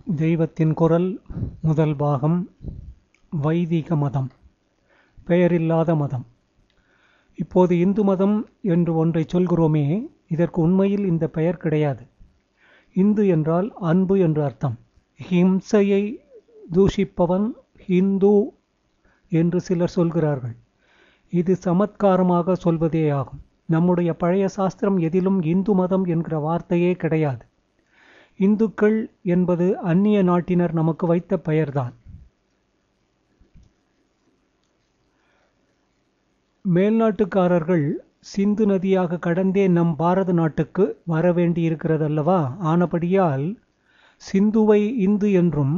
தெய்வத்தின் குரல் முதல் பாகம். வைதிக மதம், பெயரில்லாத மதம். இப்போது இந்து மதம் என்று ஒன்றை சொல்கிறோமே, இதற்கு உண்மையில் இந்த பெயர் கிடையாது. இந்து என்றால் அன்பு என்று அர்த்தம். ஹிம்சையை தூஷிப்பவன் ஹிந்து என்று சிலர் சொல்கிறார்கள். இது சமத்காரமாக சொல்வதேயாகும். நம்முடைய பழைய சாஸ்திரம் எதிலும் இந்து மதம் என்கிற வார்த்தையே கிடையாது. இந்துக்கள் என்பது அந்நிய நாட்டினர் நமக்கு வைத்த பெயர்தான். மேல்நாட்டுக்காரர்கள் சிந்து நதியாக கடந்தே நம் பாரத நாட்டுக்கு வரவேண்டியிருக்கிறதல்லவா? ஆனபடியால் சிந்துவை இந்து என்றும்,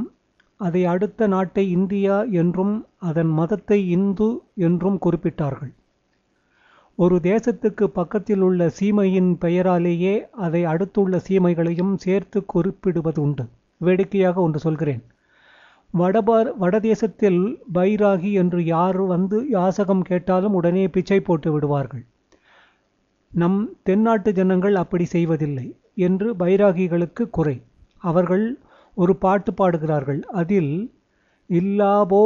அதை அடுத்த நாட்டை இந்தியா என்றும், அதன் மதத்தை இந்து என்றும் குறிப்பிட்டார்கள். ஒரு தேசத்துக்கு பக்கத்தில் உள்ள சீமையின் பெயராலேயே அதை அடுத்துள்ள சீமைகளையும் சேர்த்து குறிப்பிடுவது உண்டு. வேடிக்கையாக ஒன்று சொல்கிறேன். வடதேசத்தில் பைராகி என்று யார் வந்து யாசகம் கேட்டாலும் உடனே பிச்சை போட்டு விடுவார்கள். நம் தென்னாட்டு ஜனங்கள் அப்படி செய்வதில்லை என்று பைராகிகளுக்கு குறை. அவர்கள் ஒரு பாட்டு பாடுகிறார்கள். அதில் இல்லாபோ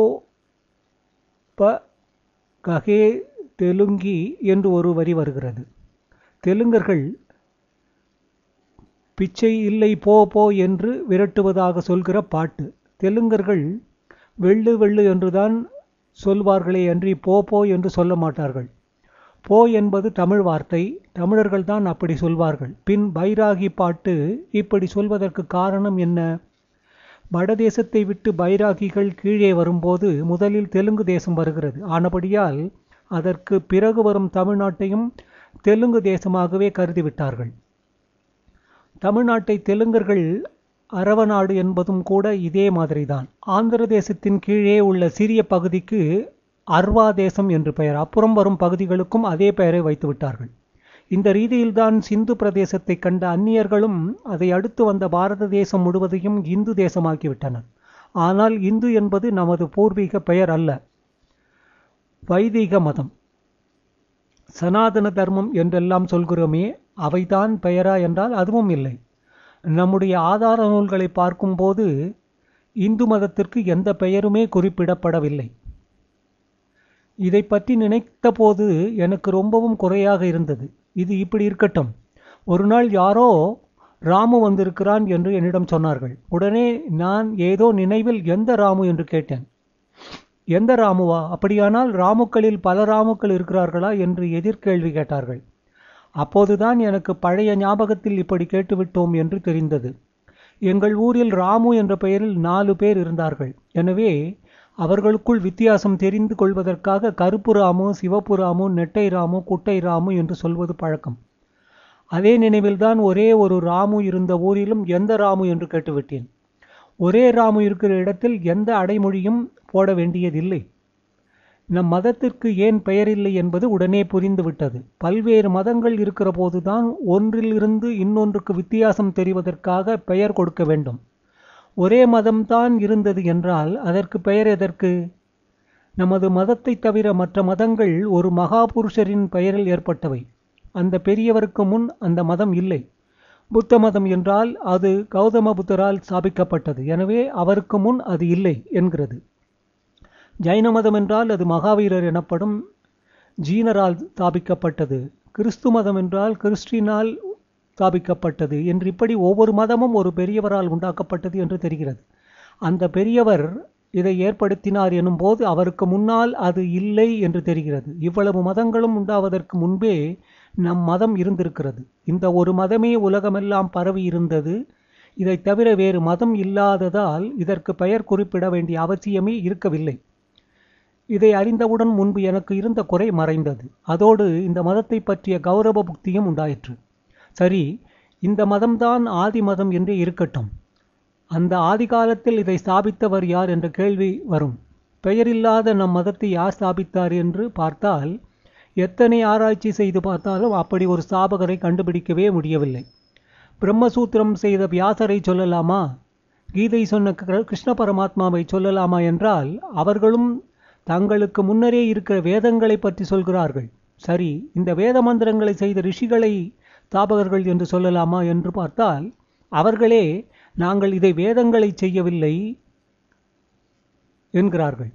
ப கஹே தெலுங்கி என்று ஒரு வரி வருகிறது. தெலுங்கர்கள் பிச்சை இல்லை போ போ என்று விரட்டுவதாக சொல்கிற பாட்டு. தெலுங்கர்கள் வெள்ளு வெள்ளு என்றுதான் சொல்வார்களே அன்றி போ போ என்று சொல்ல மாட்டார்கள். போ என்பது தமிழ் வார்த்தை. தமிழர்கள் தான் அப்படி சொல்வார்கள். பின் பைராகி பாட்டு இப்படி சொல்வதற்கு காரணம் என்ன? வடதேசத்தை விட்டு பைராகிகள் கீழே வரும்போது முதலில் தெலுங்கு தேசம் வருகிறது. ஆனபடியால் அதற்கு பிறகு வரும் தமிழ்நாட்டையும் தெலுங்கு தேசமாகவே கருதிவிட்டார்கள். தமிழ்நாட்டை தெலுங்கர்கள் அரவநாடு என்பதும் கூட இதே மாதிரிதான். ஆந்திர தேசத்தின் கீழே உள்ள சிறிய பகுதிக்கு அர்வா தேசம் என்று பெயர். அப்புறம் வரும் பகுதிகளுக்கும் அதே பெயரை வைத்து விட்டார்கள். இந்த ரீதியில்தான் சிந்து பிரதேசத்தை கண்ட அந்நியர்களும் அதை அடுத்து வந்த பாரத தேசம் முழுவதையும் இந்து தேசமாக்கிவிட்டனர். ஆனால் இந்து என்பது நமது பூர்வீக பெயர் அல்ல. வைதிக மதம், சனாதன தர்மம் என்றெல்லாம் சொல்கிறோமே, அவைதான் பெயரா என்றால் அதுவும் இல்லை. நம்முடைய ஆதார நூல்களை பார்க்கும்போது இந்து மதத்திற்கு எந்த பெயருமே குறிப்பிடப்படவில்லை. இதை பற்றி நினைத்த போது எனக்கு ரொம்பவும் குறையாக இருந்தது. இது இப்படி இருக்கட்டும். ஒரு நாள் யாரோ ராமு வந்திருக்கிறான் என்று என்னிடம் சொன்னார்கள். உடனே நான் ஏதோ நினைவில் எந்த ராமு என்று கேட்டேன். எந்த ராமுவா? அப்படியானால் ராமுக்களில் பல ராமுக்கள் இருக்கிறார்களா என்று எதிர்கேள்வி கேட்டார்கள். அப்போதுதான் எனக்கு பழைய ஞாபகத்தில் இப்படி கேட்டுவிட்டோம் என்று தெரிந்தது. எங்கள் ஊரில் ராமு என்ற பெயரில் 4 பேர் இருந்தார்கள். எனவே அவர்களுக்குள் வித்தியாசம் தெரிந்து கொள்வதற்காக கருப்பு ராமு, சிவப்பு ராமு, நெட்டை ராமு, குட்டை ராமு என்று சொல்வது பழக்கம். அதே நினைவில்தான் ஒரே ஒரு ராமு இருந்த ஊரிலும் எந்த ராமு என்று கேட்டுவிட்டேன். ஒரே ராமு இருக்கிற இடத்தில் எந்த அடைமொழியும் போட வேண்டியதில்லை. நம் மதத்திற்கு ஏன் பெயரில்லை என்பது உடனே புரிந்துவிட்டது. பல்வேறு மதங்கள் இருக்கிற போதுதான் ஒன்றிலிருந்து இன்னொன்றுக்கு வித்தியாசம் தெரிவதற்காக பெயர் கொடுக்க வேண்டும். ஒரே மதம்தான் இருந்தது என்றால் அதற்கு பெயர் எதற்கு? நமது மதத்தை தவிர மற்ற மதங்கள் ஒரு மகாபுருஷரின் பெயரில் ஏற்பட்டவை. அந்த பெரியவருக்கு முன் அந்த மதம் இல்லை. புத்த மதம் என்றால் அது கௌதம புத்தரால் ஸ்தாபிக்கப்பட்டது. எனவே அவருக்கு முன் அது இல்லை என்கிறது. ஜைன மதம் என்றால் அது மகாவீரர் எனப்படும் ஜீனரால் ஸ்தாபிக்கப்பட்டது. கிறிஸ்து மதம் என்றால் கிறிஸ்டினால் ஸ்தாபிக்கப்பட்டது என்று இப்படி ஒவ்வொரு மதமும் ஒரு பெரியவரால் உண்டாக்கப்பட்டது என்று தெரிகிறது. அந்த பெரியவர் இதை ஏற்படுத்தினார் எனும் போது அவருக்கு முன்னால் அது இல்லை என்று தெரிகிறது. இவ்வளவு மதங்களும் உண்டாவதற்கு முன்பே நம் மதம் இருந்திருக்கிறது. இந்த ஒரு மதமே உலகமெல்லாம் பரவி இருந்தது. இதை தவிர வேறு மதம் இல்லாததால் இதற்கு பெயர் குறிப்பிட வேண்டிய அவசியமே இருக்கவில்லை. இதை அறிந்தவுடன் முன்பு எனக்கு இருந்த குறை மறைந்தது. அதோடு இந்த மதத்தை பற்றிய கௌரவ புக்தியும் உண்டாயிற்று. சரி, இந்த மதம்தான் ஆதி மதம் என்றே இருக்கட்டும். அந்த ஆதி காலத்தில் இதை ஸ்தாபித்தவர் யார் என்ற கேள்வி வரும். பெயரில்லாத நம் மதத்தை யார் ஸ்தாபித்தார் என்று பார்த்தால் எத்தனை ஆராய்ச்சி செய்து பார்த்தாலும் அப்படி ஒரு ஸ்தாபகரை கண்டுபிடிக்கவே முடியவில்லை. பிரம்மசூத்திரம் செய்த வியாசரை சொல்லலாமா? கீதை சொன்ன கிருஷ்ண பரமாத்மாவை சொல்லலாமா என்றால் அவர்களும் தங்களுக்கு முன்னரே இருக்கிற வேதங்களை பற்றி சொல்கிறார்கள். சரி, இந்த வேத மந்திரங்களை செய்த ரிஷிகளை ஸ்தாபகர்கள் என்று சொல்லலாமா என்று பார்த்தால் அவர்களே நாங்கள் இதை வேதங்களை செய்யவில்லை என்கிறார்கள்.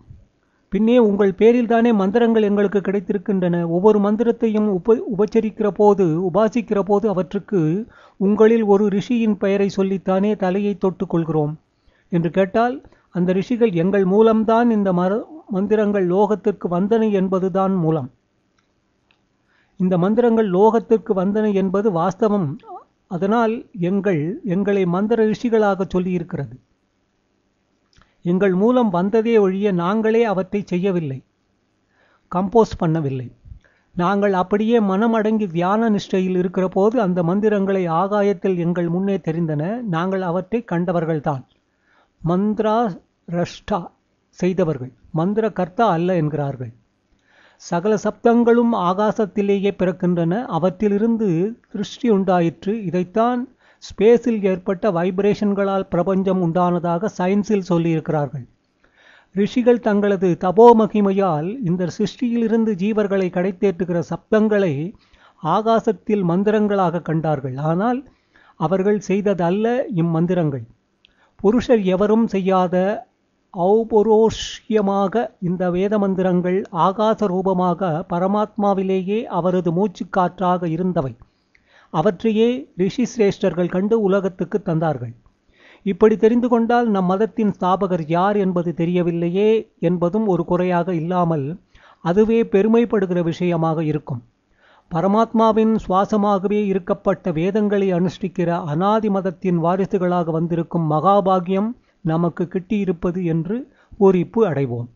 பின்னே உங்கள் பேரில்தானே மந்திரங்கள் எங்களுக்கு கிடைத்திருக்கின்றன. ஒவ்வொரு மந்திரத்தையும் உபாசிக்கிற போது அவற்றுக்கு உங்களில் ஒரு ரிஷியின் பெயரை சொல்லித்தானே தலையை தொட்டுக் கொள்கிறோம் என்று கேட்டால், அந்த ரிஷிகள் எங்கள் மூலம்தான் இந்த மந்திரங்கள் லோகத்திற்கு வந்தன என்பதுதான் மூலம். இந்த மந்திரங்கள் லோகத்திற்கு வந்தன என்பது வாஸ்தவம். அதனால் எங்களை மந்திர ரிஷிகளாக சொல்லியிருக்கிறது. எங்கள் மூலம் வந்ததே ஒழிய நாங்களே அவற்றை செய்யவில்லை, கம்போஸ் பண்ணவில்லை. நாங்கள் அப்படியே மனம் அடங்கி தியான நிஷ்டையில் இருக்கிற போது அந்த மந்திரங்களை ஆகாயத்தில் எங்கள் முன்னே தெரிந்தன. நாங்கள் அவற்றை கண்டவர்கள்தான். மந்திரா ரஷ்டா செய்தவர்கள், மந்திர கர்த்தா அல்ல என்கிறார்கள். சகல சப்தங்களும் ஆகாசத்திலேயே பிறக்கின்றன. அவற்றிலிருந்து சிருஷ்டி உண்டாயிற்று. இதைத்தான் ஸ்பேஸில் ஏற்பட்ட வைப்ரேஷன்களால் பிரபஞ்சம் உண்டானதாக சயின்ஸில் சொல்லியிருக்கிறார்கள். ரிஷிகள் தங்களது தபோ மகிமையால் இந்த சிருஷ்டியிலிருந்து ஜீவர்களை கடைத்தேற்றுகிற சப்தங்களை ஆகாசத்தில் மந்திரங்களாக கண்டார்கள். ஆனால் அவர்கள் செய்ததல்ல இம்மந்திரங்கள். புருஷர் எவரும் செய்யாத ஔபரோஷ்யமாக இந்த வேத மந்திரங்கள் ஆகாச ரூபமாக பரமாத்மாவிலேயே அவரது மூச்சு காற்றாக இருந்தவை. அவற்றையே ரிஷி சிரேஷ்டர்கள் கண்டு உலகத்துக்கு தந்தார்கள். இப்படி தெரிந்து கொண்டால் நம் மதத்தின் ஸ்தாபகர் யார் என்பது தெரியவில்லையே என்பதும் ஒரு குறையாக இல்லாமல் அதுவே பெருமைப்படுகிற விஷயமாக இருக்கும். பரமாத்மாவின் சுவாசமாகவே இருக்கப்பட்ட வேதங்களை அனுஷ்டிக்கிற அநாதி மதத்தின் வாரிசுகளாக வந்திருக்கும் மகாபாகியம் நமக்கு கிட்டியிருப்பது என்று பூரிப்பு அடைவோம்.